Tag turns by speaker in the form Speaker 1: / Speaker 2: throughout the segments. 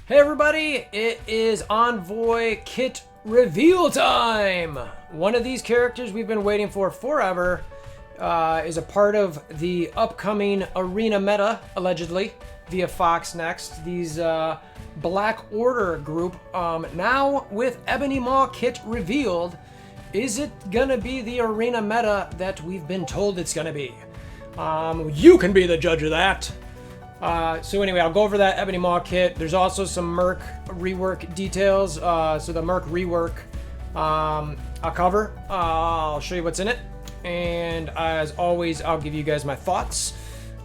Speaker 1: Hey everybody, it is Envoy Kit reveal time! One of these characters we've been waiting for forever is a part of the upcoming arena meta, allegedly, via Fox Next. These Black Order group, now with EBONY MAW Kit revealed, is it gonna be the arena meta that we've been told it's gonna be? You can be the judge of that. So anyway, I'll go over that EBONY MAW kit. There's also some merc rework details. So the merc rework, I'll cover. I'll show you what's in it. And as always, I'll give you guys my thoughts.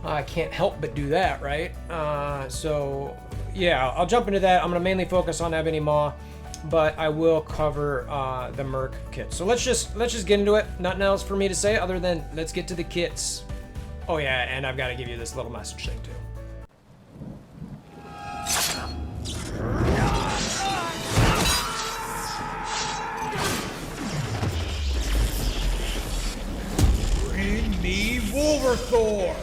Speaker 1: I can't help but do that, right? So yeah, I'll jump into that. I'm gonna mainly focus on EBONY MAW, but I will cover the merc kit. So let's just get into it. Nothing else for me to say other than let's get to the kits. Oh yeah, and I've got to give you this little message thing too.
Speaker 2: Bring me WolverThor!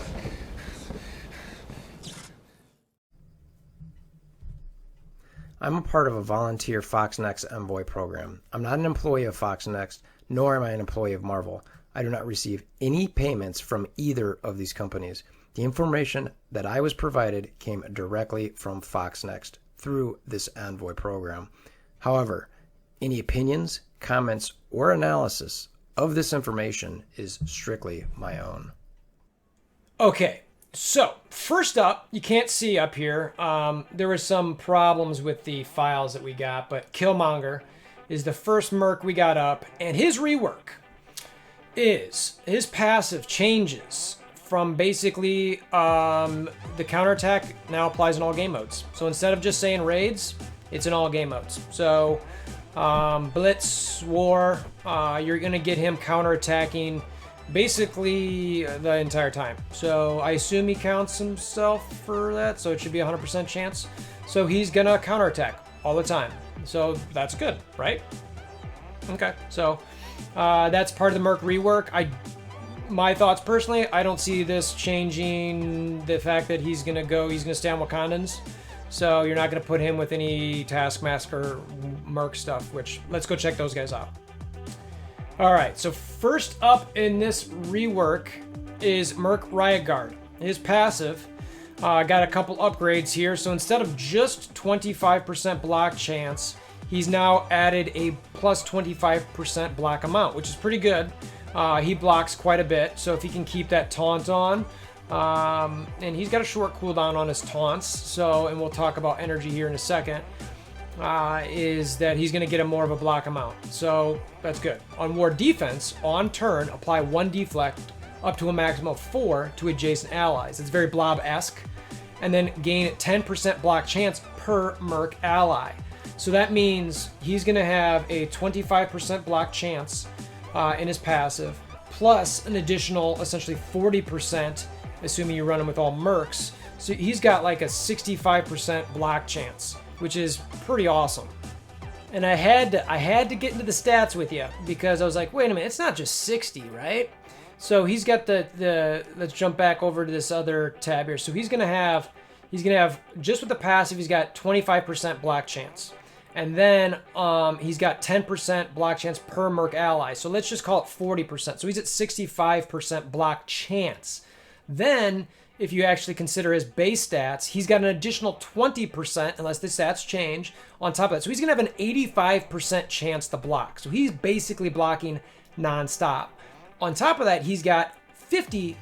Speaker 3: I'm a part of a volunteer Fox Next Envoy program. I'm not an employee of Fox Next, nor am I an employee of Marvel. I do not receive any payments from either of these companies. The information that I was provided came directly from Fox Next through this Envoy program. However, any opinions, comments, or analysis of this information is strictly my own.
Speaker 1: Okay, so first up, you can't see up here, there were some problems with the files that we got, but Killmonger is the first merc we got up, and his rework is his passive changes from basically the counterattack now applies in all game modes. So instead of just saying raids, it's in all game modes. So Blitz, War, you're gonna get him counterattacking basically the entire time. So I assume he counts himself for that, so it should be 100% chance. So he's gonna counterattack all the time. So that's good, right? Okay, so that's part of the merc rework. My thoughts personally, I don't see this changing the fact that he's gonna stay on Wakandans. So you're not gonna put him with any Taskmaster merc stuff, which let's go check those guys out. All right, so first up in this rework is Merc Riot Guard. His passive got a couple upgrades here. So instead of just 25% block chance, he's now added a plus 25% block amount, which is pretty good. He blocks quite a bit, so if he can keep that taunt on, and he's got a short cooldown on his taunts, so, and we'll talk about energy here in a second, is that he's going to get a more of a block amount, so that's good. On War Defense, on turn, apply 1 deflect up to a maximum of 4 to adjacent allies. It's very Blob-esque, and then gain 10% block chance per merc ally. So that means he's going to have a 25% block chance in his passive, plus an additional essentially 40%, assuming you run him with all mercs. So he's got like a 65% block chance, which is pretty awesome. And I had to get into the stats with you because I was like, wait a minute, it's not just 60, right? So he's got the let's jump back over to this other tab here. So he's gonna have just with the passive, he's got 25% block chance. And then he's got 10% block chance per merc ally. So let's just call it 40%. So he's at 65% block chance. Then, if you actually consider his base stats, he's got an additional 20%, unless the stats change, on top of that. So he's going to have an 85% chance to block. So he's basically blocking nonstop. On top of that, he's got 50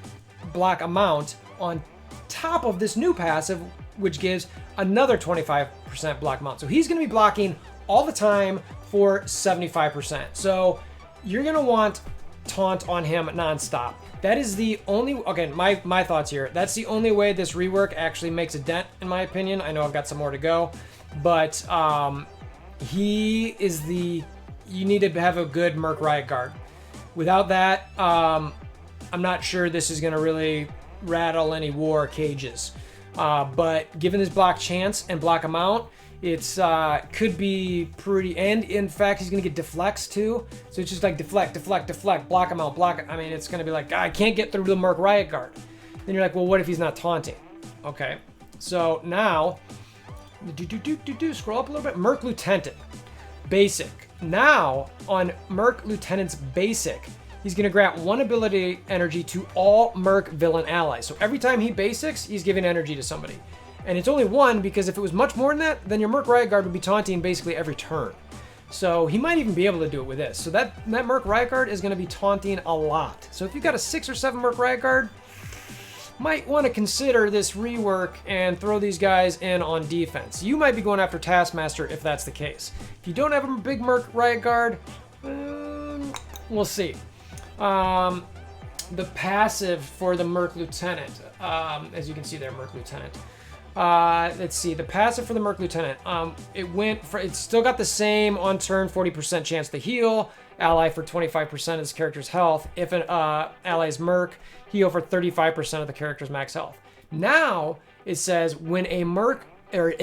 Speaker 1: block amount on top of this new passive, which gives another 25% block amount. So he's going to be blocking all the time for 75%. So you're going to want taunt on him nonstop. That is the only, again, my thoughts here. That's the only way this rework actually makes a dent, in my opinion. I know I've got some more to go, but he is you need to have a good Merc Riot Guard. Without that, I'm not sure this is going to really rattle any war cages. But given his block chance and block amount, it's could be pretty, and in fact he's gonna get deflects too, so it's just like deflect, block amount, block. I mean, it's gonna be like, I can't get through the Merc Riot Guard. Then you're like, well, what if he's not taunting? Okay, so now Scroll up a little bit. Merc Lieutenant. Basic. Now, on Merc Lieutenant's basic, he's going to grant 1 ability energy to all Merc villain allies. So every time he basics, he's giving energy to somebody. And it's only 1 because if it was much more than that, then your Merc Riot Guard would be taunting basically every turn. So he might even be able to do it with this. So that Merc Riot Guard is going to be taunting a lot. So if you've got a 6 or 7 Merc Riot Guard, might want to consider this rework and throw these guys in on defense. You might be going after Taskmaster if that's the case. If you don't have a big Merc Riot Guard, we'll see. The passive for the Merc Lieutenant, as you can see there, Merc Lieutenant. Let's see, the passive for the Merc Lieutenant. It's still got the same on turn 40% chance to heal, ally for 25% of this character's health. If an ally's Merc, heal for 35% of the character's max health. Now it says when a mercenary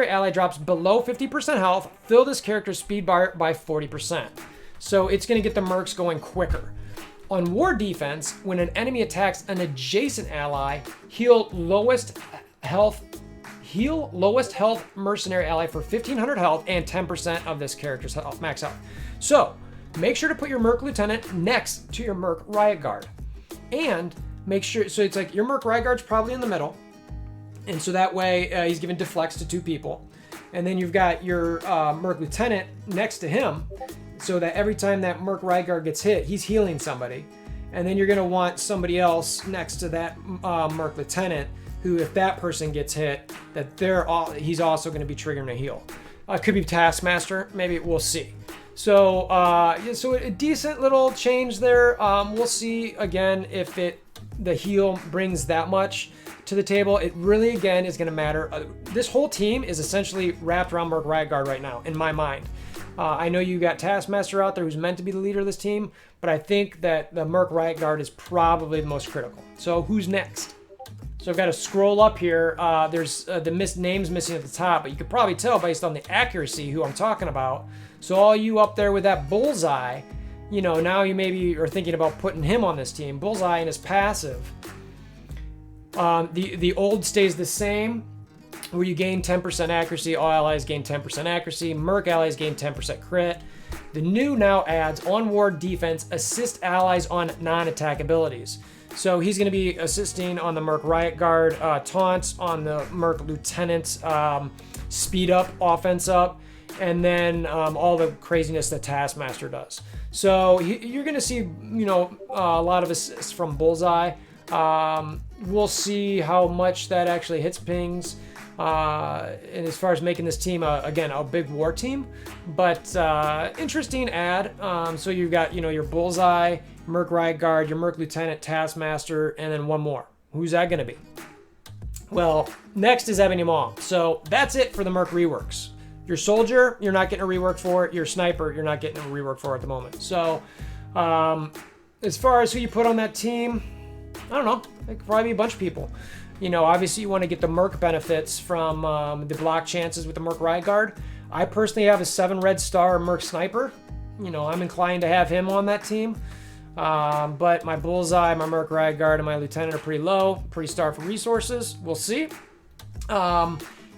Speaker 1: ally drops below 50% health, fill this character's speed bar by 40%. So it's going to get the mercs going quicker. On war defense, when an enemy attacks an adjacent ally, heal lowest health mercenary ally for 1500 health and 10% of this character's health, max health. So make sure to put your Merc Lieutenant next to your Merc Riot Guard. And make sure, so it's like your Merc Riot Guard's probably in the middle. And so that way he's giving deflects to 2 people. And then you've got your Merc Lieutenant next to him, so that every time that Merc Riot Guard gets hit, he's healing somebody. And then you're going to want somebody else next to that Merc Lieutenant, who, if that person gets hit, that he's also going to be triggering a heal. Could be Taskmaster, maybe, we'll see. So, so a decent little change there. We'll see again if the heal brings that much to the table. It really, again, is going to matter. This whole team is essentially wrapped around Merc Riot Guard right now, in my mind. I know you got Taskmaster out there who's meant to be the leader of this team, but I think that the Merc Riot Guard is probably the most critical. So who's next? So I've got to scroll up here. There's the names missing at the top, but you could probably tell based on the accuracy who I'm talking about. So all you up there with that Bullseye, you know, now you maybe are thinking about putting him on this team. Bullseye and his passive. The old stays the same, where you gain 10% accuracy, all allies gain 10% accuracy, Merc allies gain 10% crit. The new now adds on war defense, assist allies on non-attack abilities. So he's going to be assisting on the Merc Riot Guard, taunts on the Merc Lieutenant, speed up, offense up, and then all the craziness that Taskmaster does. So you're going to see, you know, a lot of assists from Bullseye. We'll see how much that actually hits pings. And as far as making this team, again, a big war team, but interesting ad. So you've got, you know, your Bullseye, Merc Riot Guard, your Merc Lieutenant, Taskmaster, and then one more. Who's that going to be? Well, next is EBONY MAW. So that's it for the Merc reworks. Your Soldier, you're not getting a rework for. Your Sniper, you're not getting a rework for at the moment. So as far as who you put on that team, I don't know. It could probably be a bunch of people. You know, obviously you want to get the Merc benefits from the block chances with the Merc Riot Guard. I personally have a 7 red star Merc Sniper. You know, I'm inclined to have him on that team. But my Bullseye, my Merc Riot Guard, and my Lieutenant are pretty low. Pretty starved for resources. We'll see.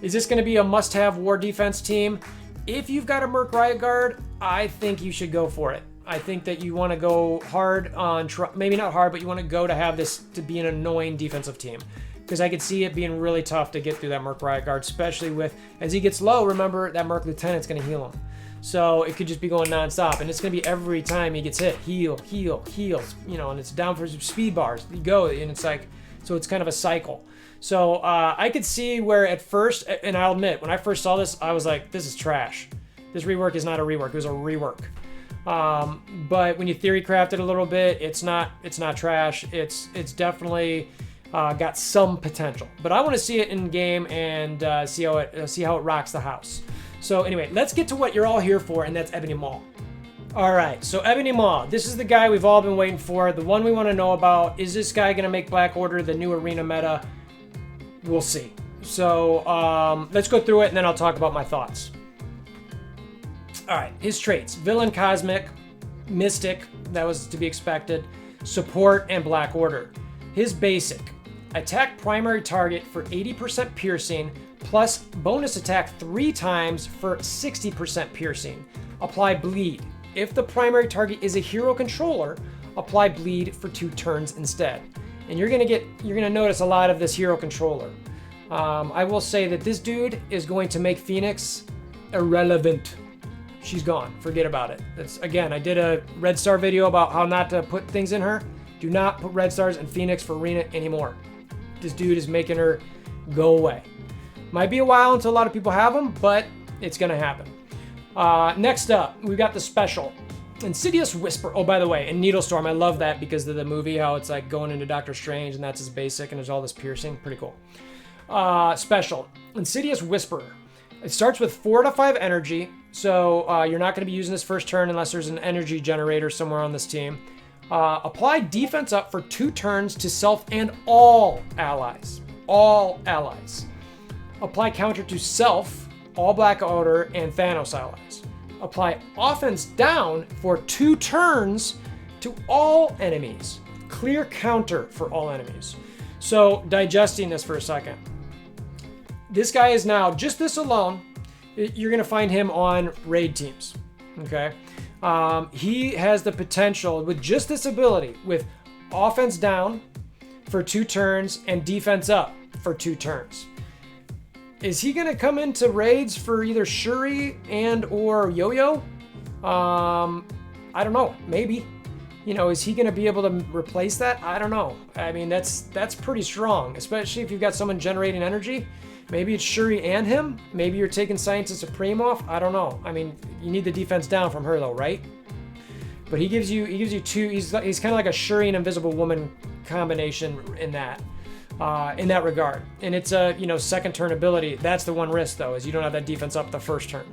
Speaker 1: Is this going to be a must-have war defense team? If you've got a Merc Riot Guard, I think you should go for it. I think that you want to go hard on, maybe not hard, but you want to go to have this to be an annoying defensive team. Because I could see it being really tough to get through that Merc Riot Guard, especially with, as he gets low, remember, that Merc Lieutenant's going to heal him. So it could just be going nonstop, and it's going to be every time he gets hit, heal, heal, heals, you know, and it's down for speed bars. You go, and it's like, so it's kind of a cycle. So I could see where at first, and I'll admit, when I first saw this, I was like, this is trash. This rework is not a rework, it was a rework. But when you theory craft it a little bit, it's not trash. It's definitely got some potential. But I want to see it in game and see how it rocks the house. So anyway, let's get to what you're all here for, and that's EBONY MAW. All right, so EBONY MAW, this is the guy we've all been waiting for. The one we want to know about. Is this guy going to make Black Order the new arena meta? We'll see. So let's go through it, and then I'll talk about my thoughts. All right, his traits: Villain, Cosmic, Mystic, that was to be expected, Support, and Black Order. His basic: attack primary target for 80% piercing, plus bonus attack 3 times for 60% piercing. Apply bleed. If the primary target is a hero controller, apply bleed for 2 turns instead. And you're gonna notice a lot of this hero controller. I will say that this dude is going to make Phoenix irrelevant. She's gone. Forget about it. Again, I did a red star video about how not to put things in her. Do not put red stars in Phoenix for Arena anymore. This dude is making her go away. Might be a while until a lot of people have them, but it's gonna happen. Next up, we've got the special. Insidious Whisper. Oh, by the way, and Needle Storm, I love that because of the movie, how it's like going into Doctor Strange and that's his basic and there's all this piercing. Pretty cool. Special. Insidious Whisper. It starts with 4 to 5 energy, so you're not going to be using this first turn unless there's an energy generator somewhere on this team. Apply defense up for 2 turns to self and all allies. All allies. Apply counter to self, all Black Order, and Thanos allies. Apply offense down for 2 turns to all enemies. Clear counter for all enemies. So, digesting this for a second. This guy is now, just this alone, you're going to find him on raid teams. Okay? He has the potential, with just this ability, with offense down for 2 turns and defense up for 2 turns. Is he going to come into raids for either Shuri and or Yo-Yo? I don't know. Maybe. You know, is he going to be able to replace that? I don't know. I mean, that's pretty strong, especially if you've got someone generating energy. Maybe it's Shuri and him. Maybe you're taking Scientist Supreme off. I don't know. I mean, you need the defense down from her though, right? But he gives you 2. He's kind of like a Shuri and Invisible Woman combination in that regard. And it's a second turn ability. That's the one risk though, is you don't have that defense up the first turn.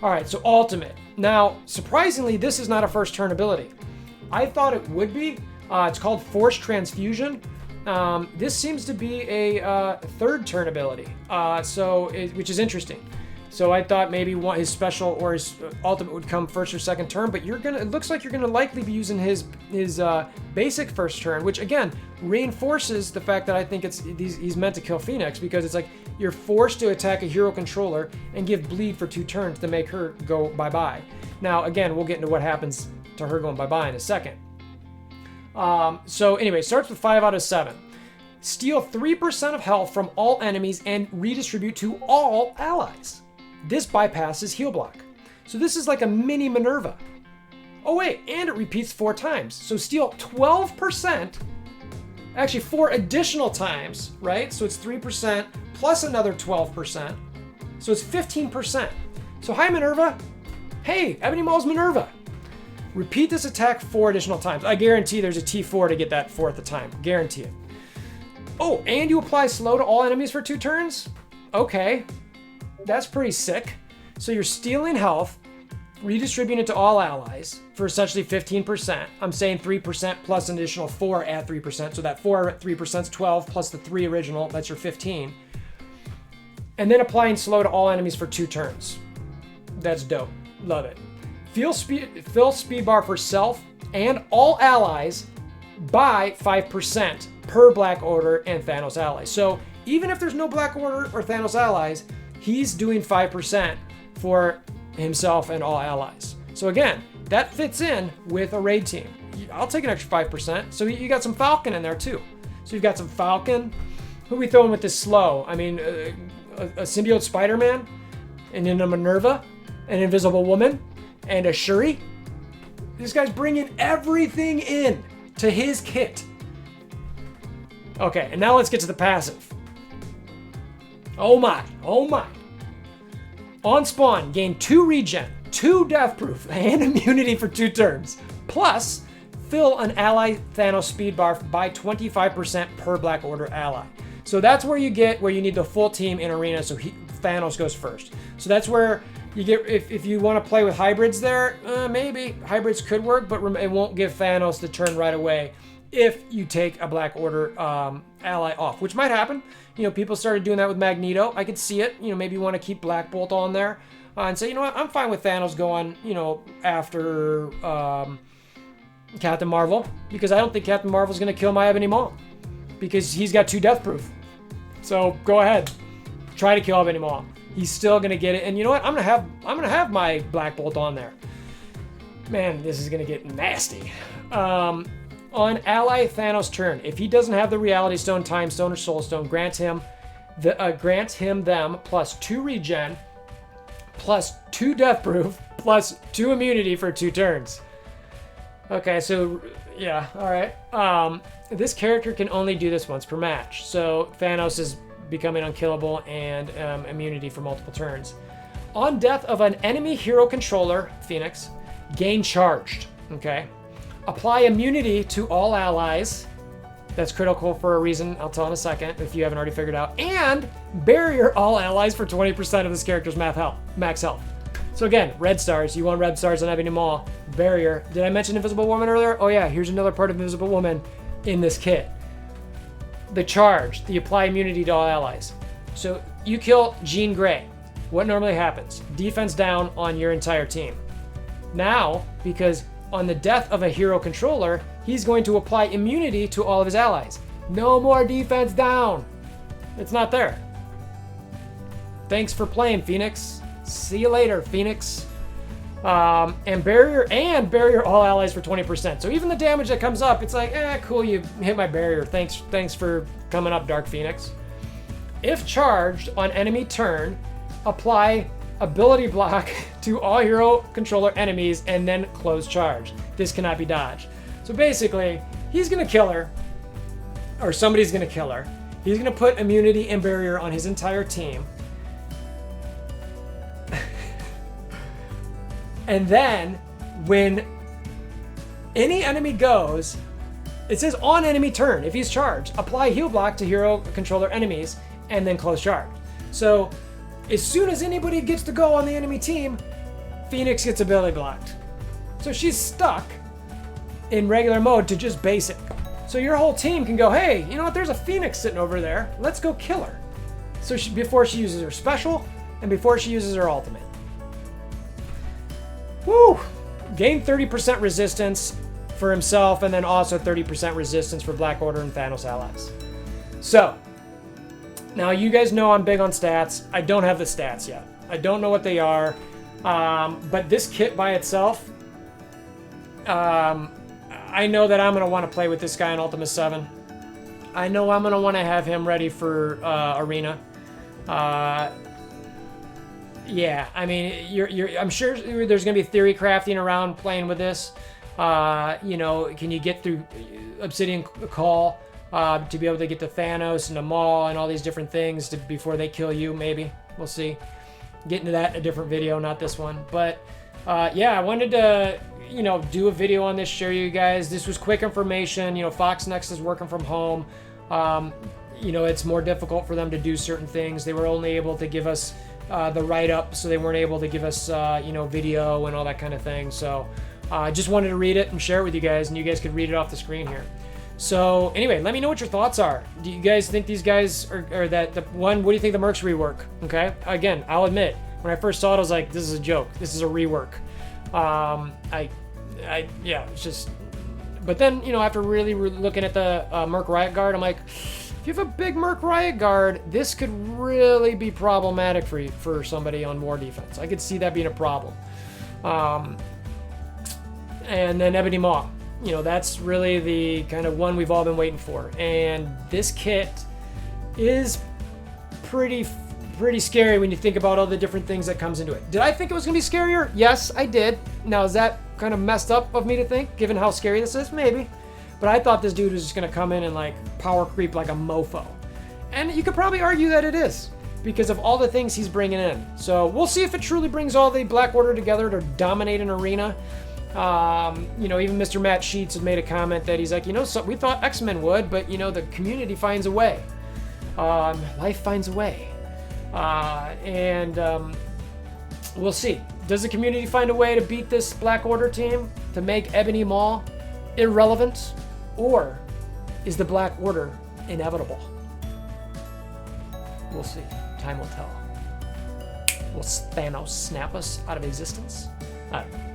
Speaker 1: All right, so ultimate. Now, surprisingly, this is not a first turn ability. I thought it would be. It's called Force Transfusion. This seems to be a third turn ability, which is interesting. So I thought maybe his special or his ultimate would come first or second turn, but it looks like you're gonna likely be using his basic first turn, which again reinforces the fact that I think he's meant to kill Phoenix, because it's like you're forced to attack a hero controller and give bleed for 2 turns to make her go bye-bye. Now again, we'll get into what happens to her going bye-bye in a second. So anyway, starts with 5 out of 7. Steal 3% of health from all enemies and redistribute to all allies. This bypasses heal block. So this is like a mini Minerva. Oh wait, and it repeats 4 times. So steal 12%, actually 4 additional times, right? So it's 3% plus another 12%. So it's 15%. So hi Minerva. Hey, Ebony Maw's Minerva. Repeat this attack 4 additional times. I guarantee there's a T4 to get that 4th time. Guarantee it. Oh, and you apply slow to all enemies for 2 turns? Okay. That's pretty sick. So you're stealing health, redistributing it to all allies for essentially 15%. I'm saying 3% plus an additional 4 at 3%. So that 4 at 3% is 12 plus the 3 original. That's your 15. And then applying slow to all enemies for 2 turns. That's dope. Love it. Fill speed bar for self and all allies by 5% per Black Order and Thanos allies. So even if there's no Black Order or Thanos allies, he's doing 5% for himself and all allies. So again, that fits in with a raid team. I'll take an extra 5%. So you got some Falcon in there too. So you've got some Falcon. Who are we throwing with this slow? I mean, a symbiote Spider-Man, and then a Minerva, an Invisible Woman, and a Shuri. This guy's bringing everything in to his kit. Okay, and now let's get to the passive. Oh my. On spawn, gain 2 regen, 2 death proof, and immunity for 2 turns. Plus, fill an ally Thanos speed bar by 25% per Black Order ally. So that's where you need the full team in arena, so Thanos goes first. So that's where you get, if you want to play with hybrids there, maybe. Hybrids could work, but it won't give Thanos the turn right away if you take a Black Order ally off, which might happen. People started doing that with Magneto. I could see it. Maybe you want to keep Black Bolt on there and say, what, I'm fine with Thanos going, after Captain Marvel, because I don't think Captain Marvel's going to kill my Ebony Maw, because he's got 2 death proof. So go ahead. try to kill Ebony Maw. He's still gonna get it, and you know what? I'm gonna have my Black Bolt on there. Man, this is gonna get nasty. On ally Thanos' turn, if he doesn't have the Reality Stone, Time Stone, or Soul Stone, grant him them plus 2 regen, plus 2 death proof, plus 2 immunity for 2 turns. Okay, so yeah, all right. This character can only do this once per match, so Thanos is becoming unkillable and immunity for multiple turns. On death of an enemy hero controller, Phoenix, gain charged. Okay, apply immunity to all allies. That's critical for a reason I'll tell in a second if you haven't already figured out. And barrier all allies for 20% of this character's max health. So again, red stars. You want red stars on Ebony Maw. Barrier. Did I mention Invisible Woman earlier? Oh yeah, here's another part of Invisible Woman in this kit. The charge, the apply immunity to all allies. So you kill Jean Grey. What normally happens? Defense down on your entire team. Now, because on the death of a hero controller, he's going to apply immunity to all of his allies. No more defense down. It's not there. Thanks for playing, Phoenix. See you later, Phoenix. And barrier all allies for 20%. So even the damage that comes up, it's like, cool, you hit my barrier. Thanks for coming up, Dark Phoenix. If charged on enemy turn, apply ability block to all hero controller enemies and then close charge. This cannot be dodged. So basically, he's gonna kill her, or somebody's gonna kill her. He's gonna put immunity and barrier on his entire team. And then, when any enemy goes, it says on enemy turn, if he's charged, apply heal block to hero controller enemies, and then close charge. So, as soon as anybody gets to go on the enemy team, Phoenix gets ability blocked. So she's stuck in regular mode to just basic. So your whole team can go, hey, you know what, there's a Phoenix sitting over there, let's go kill her. So before she uses her special, and before she uses her ultimate. Woo! Gain 30% resistance for himself, and then also 30% resistance for Black Order and Thanos allies. So, now you guys know I'm big on stats. I don't have the stats yet. I don't know what they are. But this kit by itself, I know that I'm going to want to play with this guy in Ultima 7. I know I'm going to want to have him ready for Arena. Yeah, I mean, I'm sure there's going to be theory crafting around playing with this. You know, can you get through Obsidian Call to be able to get to Thanos and the Maw and all these different things before they kill you? Maybe. We'll see. Get into that in a different video, not this one. But yeah, I wanted to, you know, do a video on this, share you guys. This was quick information. You know, Fox Next is working from home. You know, it's more difficult for them to do certain things. They were only able to give us the write-up, so they weren't able to give us, you know, video and all that kind of thing. So I just wanted to read it and share it with you guys, and you guys could read it off the screen here. So anyway, let me know what your thoughts are. Do you guys think these guys are that the one? What do you think the mercs rework? Okay, again, I'll admit when I first saw it, I was like, this is a joke. This is a rework. Yeah, it's just. But then, you know, after really looking at the Merc Riot Guard, I'm like, if you have a big Merc Riot Guard, this could really be problematic for somebody on war defense. I could see that being a problem. And then Ebony Maw. You know, that's really the kind of one we've all been waiting for. And this kit is pretty scary when you think about all the different things that comes into it. Did I think it was going to be scarier? Yes, I did. Now, is that kind of messed up of me to think, given how scary this is? Maybe. But I thought this dude was just going to come in and, like, power creep like a mofo. And you could probably argue that it is, because of all the things he's bringing in. So we'll see if it truly brings all the Black Order together to dominate an arena. You know, even Mr. Matt Sheets had made a comment that he's like, you know, so we thought X-Men would, but, you know, the community finds a way. Life finds a way. We'll see. Does the community find a way to beat this Black Order team to make Ebony Maw irrelevant? Or is the Black Order inevitable? We'll see. Time will tell. Will Thanos snap us out of existence?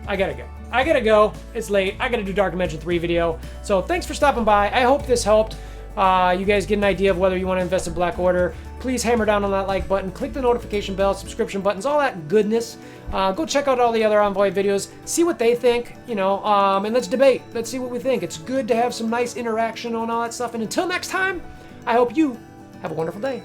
Speaker 1: I gotta go. It's late. I gotta do Dark Dimension 3 video. So thanks for stopping by. I hope this helped. You guys get an idea of whether you want to invest in Black Order. please hammer down on that like button, click the notification bell, subscription buttons, all that goodness. Go check out all the other Envoy videos, see what they think, you know, and let's debate. Let's see what we think. It's good to have some nice interaction on all that stuff. And until next time, I hope you have a wonderful day.